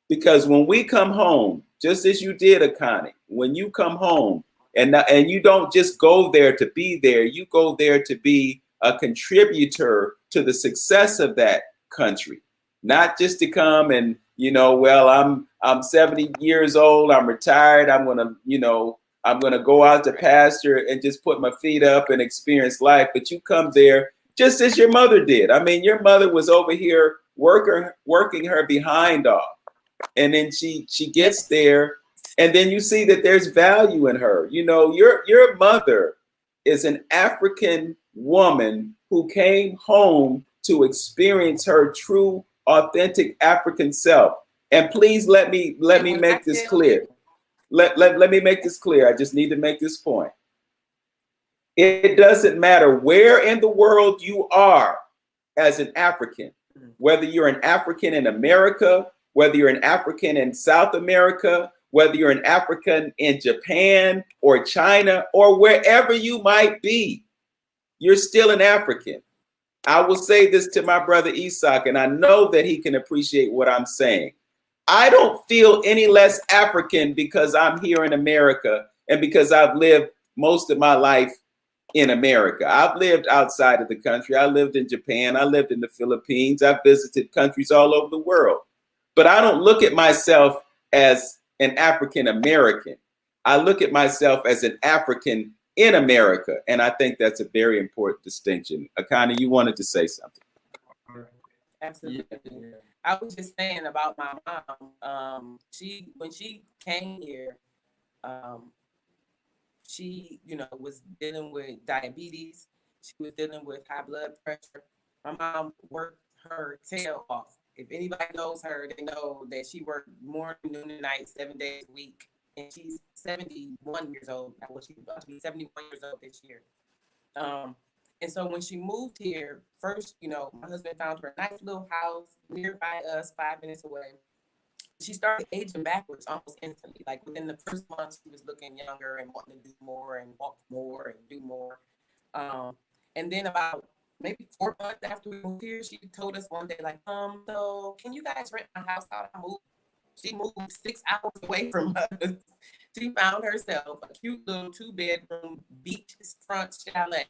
because when we come home, just as you did, Akanni, when you come home and you don't just go there to be there, you go there to be a contributor to the success of that country, not just to come and, you know, well, I'm 70 years old, I'm retired, I'm gonna go out to pasture and just put my feet up and experience life. But you come there just as your mother did. I mean, your mother was over here working her behind off. And then she gets there, and then you see that there's value in her. You know, your mother is an African woman who came home to experience her true, authentic African self. And please let me make this clear. Let me make this clear. I just need to make this point. It doesn't matter where in the world you are as an African, whether you're an African in America, whether you're an African in South America, whether you're an African in Japan or China or wherever you might be, you're still an African. I will say this to my brother Isaqh, and I know that he can appreciate what I'm saying. I don't feel any less African because I'm here in America and because I've lived most of my life in America. I've lived outside of the country. I lived in Japan. I lived in the Philippines. I've visited countries all over the world. But I don't look at myself as an African American. I look at myself as an African in America. And I think that's a very important distinction. Akanni, you wanted to say something. Absolutely. I was just saying about my mom. When she came here, she, you know, was dealing with diabetes. She was dealing with high blood pressure. My mom worked her tail off. If anybody knows her, they know that she worked morning, noon, and night, 7 days a week. And she's 71 years old. Well, she's about to be 71 years old this year. And so when she moved here, first, you know, my husband found her a nice little house nearby us, 5 minutes away. She started aging backwards almost instantly. Like within the first month, she was looking younger and wanting to do more and walk more and do more. And then about maybe 4 months after we moved here, she told us one day, like, so can you guys rent my house out? She moved 6 hours away from us. She found herself a cute little 2-bedroom beachfront chalet,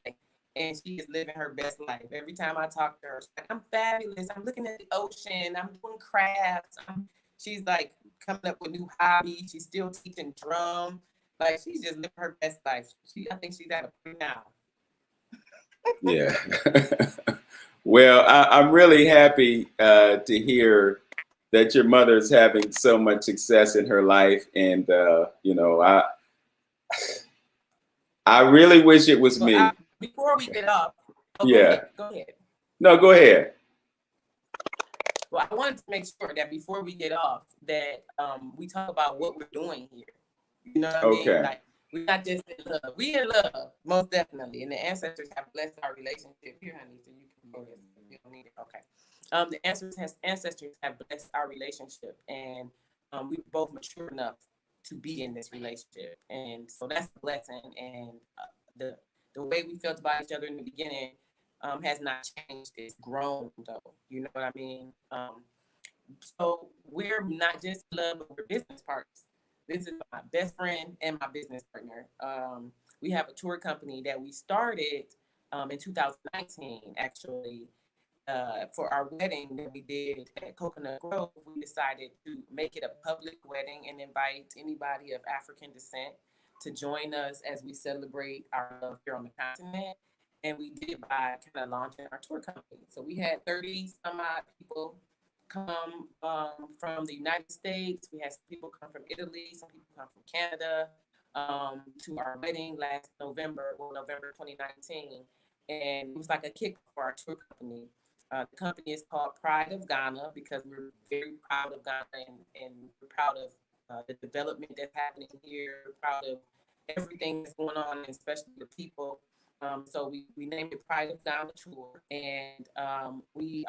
and she is living her best life. Every time I talk to her, she's like, I'm fabulous. I'm looking at the ocean. I'm doing crafts. She's like coming up with new hobbies. She's still teaching drum. Like, she's just living her best life. I think she's at a point now. Yeah. Well, I'm really happy to hear that your mother is having so much success in her life. And, you know, I really wish it was me. Before we get up. Yeah. Go ahead. No, go ahead. Well, I wanted to make sure that before we get off, that we talk about what we're doing here. You know what I mean? Okay. Like, we're not just in love. We in love, most definitely. And the ancestors have blessed our relationship. Here, honey, so you can go ahead. You don't need it. Okay. The ancestors have blessed our relationship, and we were both mature enough to be in this relationship. And so that's a blessing. And the way we felt about each other in the beginning has not changed. It's grown, though. You know what I mean? So we're not just in love, but we're business partners. This is my best friend and my business partner. We have a tour company that we started in 2019, actually. For our wedding that we did at Coconut Grove, we decided to make it a public wedding and invite anybody of African descent to join us as we celebrate our love here on the continent. And we did it by kind of launching our tour company. So we had 30 some odd people come from the United States. We had some people come from Italy, some people come from Canada to our wedding last November 2019. And it was like a kick for our tour company. The company is called Pride of Ghana because we're very proud of Ghana and we're proud of the development that's happening here. We're proud of everything that's going on, and especially the people. So we named it Pride of Ghana Tour, and we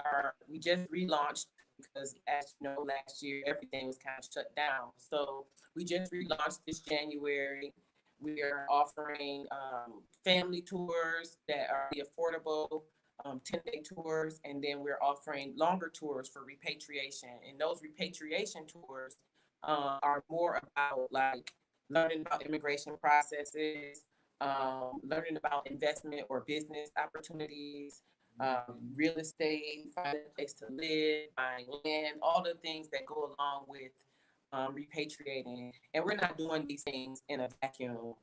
just relaunched because, as you know, last year everything was kind of shut down. So we just relaunched this January. We are offering family tours that are affordable. 10-day tours, and then we're offering longer tours for repatriation. And those repatriation tours are more about like learning about immigration processes, learning about investment or business opportunities, real estate, finding a place to live, buying land, all the things that go along with repatriating. And we're not doing these things in a vacuum.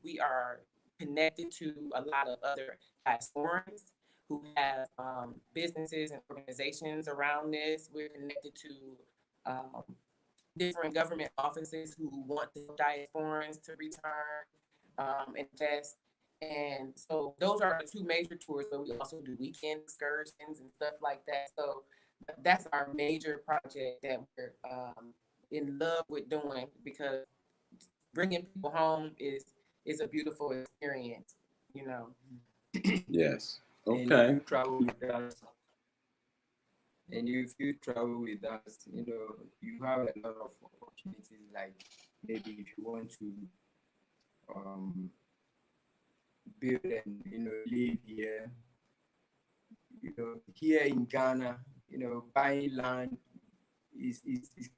We are connected to a lot of other diasporans who have businesses and organizations around this. We're connected to different government offices who want the diasporans to return, invest. And so those are the two major tours, but we also do weekend excursions and stuff like that. So that's our major project that we're in love with doing, because bringing people home is a beautiful experience, you know. Yes. And Okay. if you travel with us, you have a lot of opportunities. Like maybe if you want to build and live here, here in Ghana, buying land is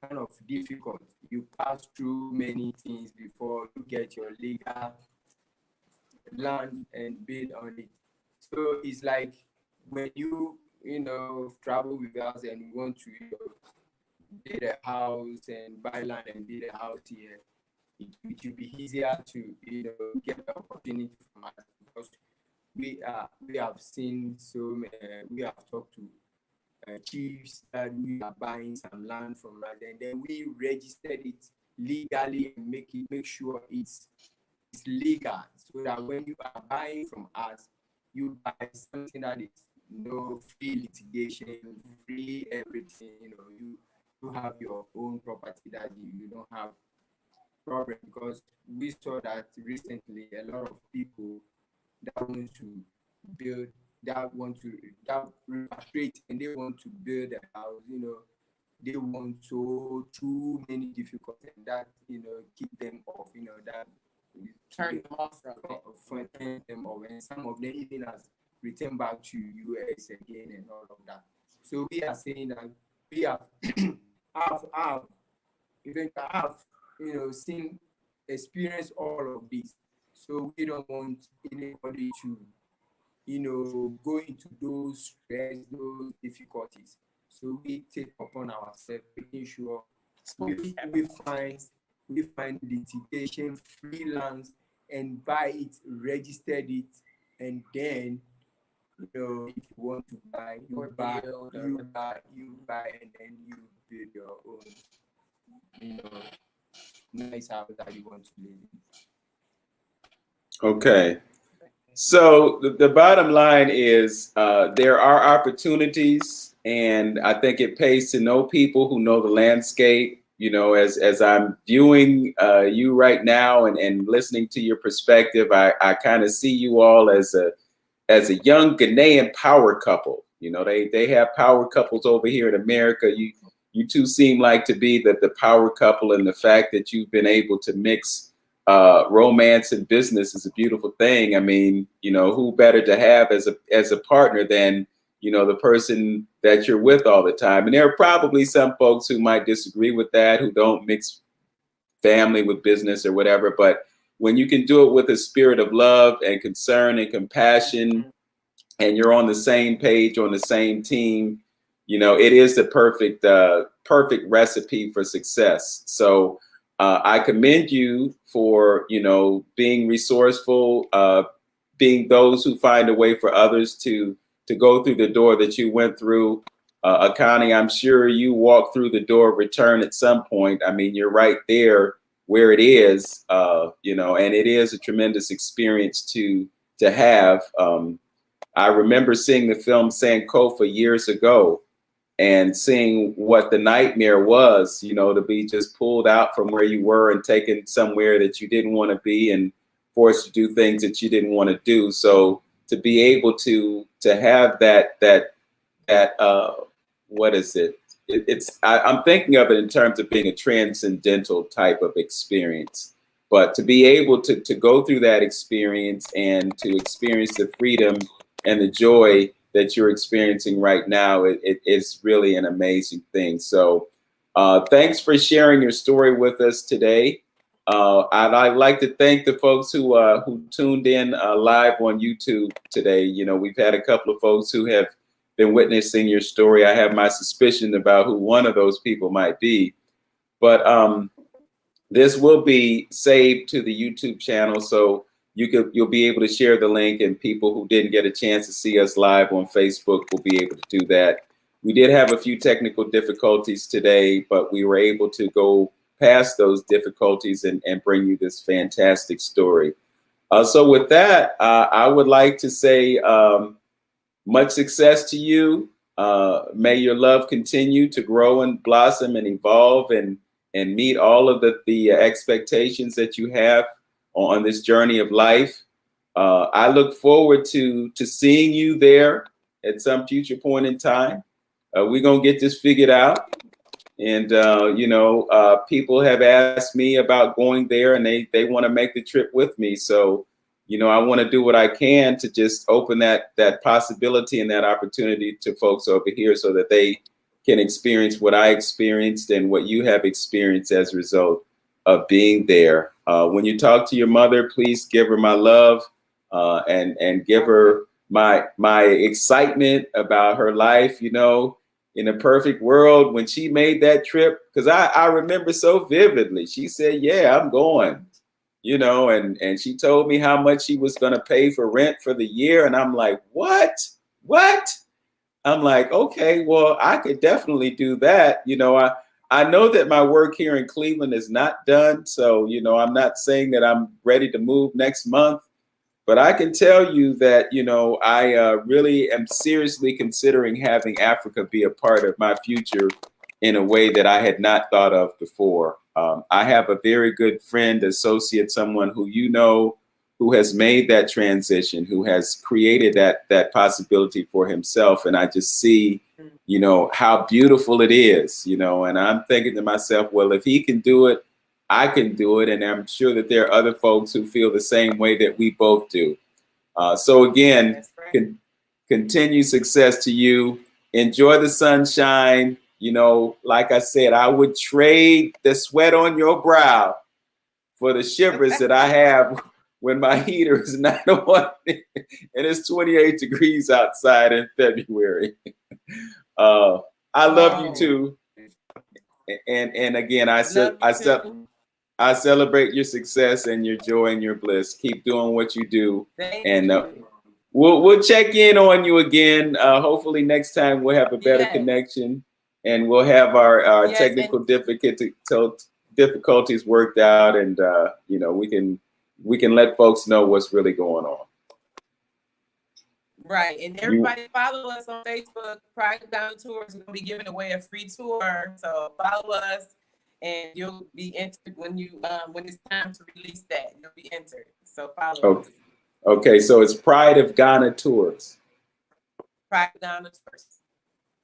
kind of difficult. You pass through many things before you get your legal land and build on it. So it's like when you travel with us and you want to build a house and buy land and build a house here, it will be easier to get the opportunity from us, because we have seen we have talked to chiefs that we are buying some land from us, and then we registered it legally and make sure it's legal, so that when you are buying from us, you buy something that is free litigation, free everything. You have your own property that you don't have problem, because we saw that recently a lot of people that want to build, that repatriate, and they want to build a house, they want so too many difficulties that keep them off, that Turn them off from them off, and some of them even has returned back to US again and all of that. So we are saying that we have seen, experience all of this. So we don't want anybody to go into those stress, those difficulties. So we take upon ourselves making sure we find litigation, freelance, and buy it, registered it, and then if you want to buy, you buy, and then you build your own nice house that you want to live in. Okay. So the bottom line is there are opportunities And I think it pays to know people who know the landscape. You know, as I'm viewing you right now and listening to your perspective, I kind of see you all as a young Ghanaian power couple. You know, they have power couples over here in America. You two seem like to be the power couple, and the fact that you've been able to mix romance and business is a beautiful thing. I mean, you know, who better to have as a partner than, you know, the person that you're with all the time. And there are probably some folks who might disagree with that, who don't mix family with business or whatever. But when you can do it with a spirit of love and concern and compassion, and you're on the same page, on the same team, you know, it is the perfect recipe for success. So I commend you for, you know, being resourceful, being those who find a way for others to go through the door that you went through. Akanni, I'm sure you walk through the door of return at some point. I mean, you're right there where it is, you know, and it is a tremendous experience to have. I remember seeing the film Sankofa years ago and seeing what the nightmare was, you know, to be just pulled out from where you were and taken somewhere that you didn't want to be and forced to do things that you didn't want to do. So to be able to have that what is it? I'm thinking of it in terms of being a transcendental type of experience, but to be able to go through that experience and to experience the freedom and the joy that you're experiencing right now, it is really an amazing thing. So thanks for sharing your story with us today. I'd like to thank the folks who tuned in live on YouTube today. You know, we've had a couple of folks who have been witnessing your story. I have my suspicion about who one of those people might be, but this will be saved to the YouTube channel, so you'll be able to share the link, and people who didn't get a chance to see us live on Facebook will be able to do that. We did have a few technical difficulties today, but we were able to go past those difficulties and bring you this fantastic story. So with that, I would like to say much success to you. May your love continue to grow and blossom and evolve and meet all of the expectations that you have on this journey of life. I look forward to seeing you there at some future point in time. We're gonna get this figured out. And you know, people have asked me about going there, and they want to make the trip with me. So, you know, I want to do what I can to just open that possibility and that opportunity to folks over here so that they can experience what I experienced and what you have experienced as a result of being there. When you talk to your mother, please give her my love and give her my excitement about her life. You know, in a perfect world, when she made that trip, because I remember so vividly, she said, "Yeah, I'm going." You know, and she told me how much she was going to pay for rent for the year, and I'm like, what? I'm like, okay, well, I could definitely do that. You know, I know that my work here in Cleveland is not done. So, you know, I'm not saying that I'm ready to move next month, but I can tell you that, you know, I really am seriously considering having Africa be a part of my future in a way that I had not thought of before. I have a very good friend, associate, someone who you know, who has made that transition, who has created that possibility for himself. And I just see, you know, how beautiful it is, you know, and I'm thinking to myself, well, if he can do it, I can do it. And I'm sure that there are other folks who feel the same way that we both do. So again, continue success to you. Enjoy the sunshine. You know, like I said, I would trade the sweat on your brow for the shivers that I have when my heater is not on and it's 28 degrees outside in February. I love you too. And again, I celebrate your success and your joy and your bliss. Keep doing what you do. And we'll check in on you again. Hopefully next time we'll have a better connection, and we'll have our technical difficulties worked out, and you know, we can let folks know what's really going on. Right. And everybody follow us on Facebook. Pride of Ghana Tours. We're gonna be giving away a free tour. So follow us and you'll be entered when it's time to release that. You'll be entered. So follow us. Okay, so it's Pride of Ghana Tours. Pride of Ghana Tours.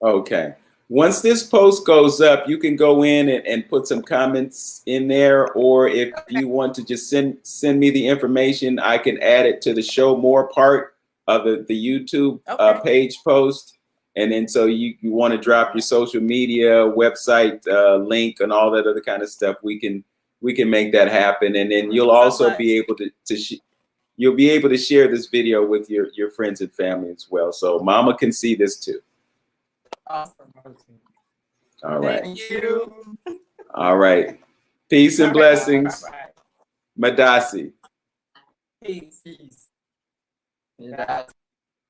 Okay. Once this post goes up, you can go in and put some comments in there, or if you want to just send me the information, I can add it to the show more part of the YouTube page post. And then so you want to drop your social media, website link and all that other kind of stuff, we can make that happen. And then you'll also be able you'll be able to share this video with your friends and family as well. So Mama can see this too. Awesome. All right. Thank you. All right. Peace and blessings. Madasi. Peace. Peace. Yeah.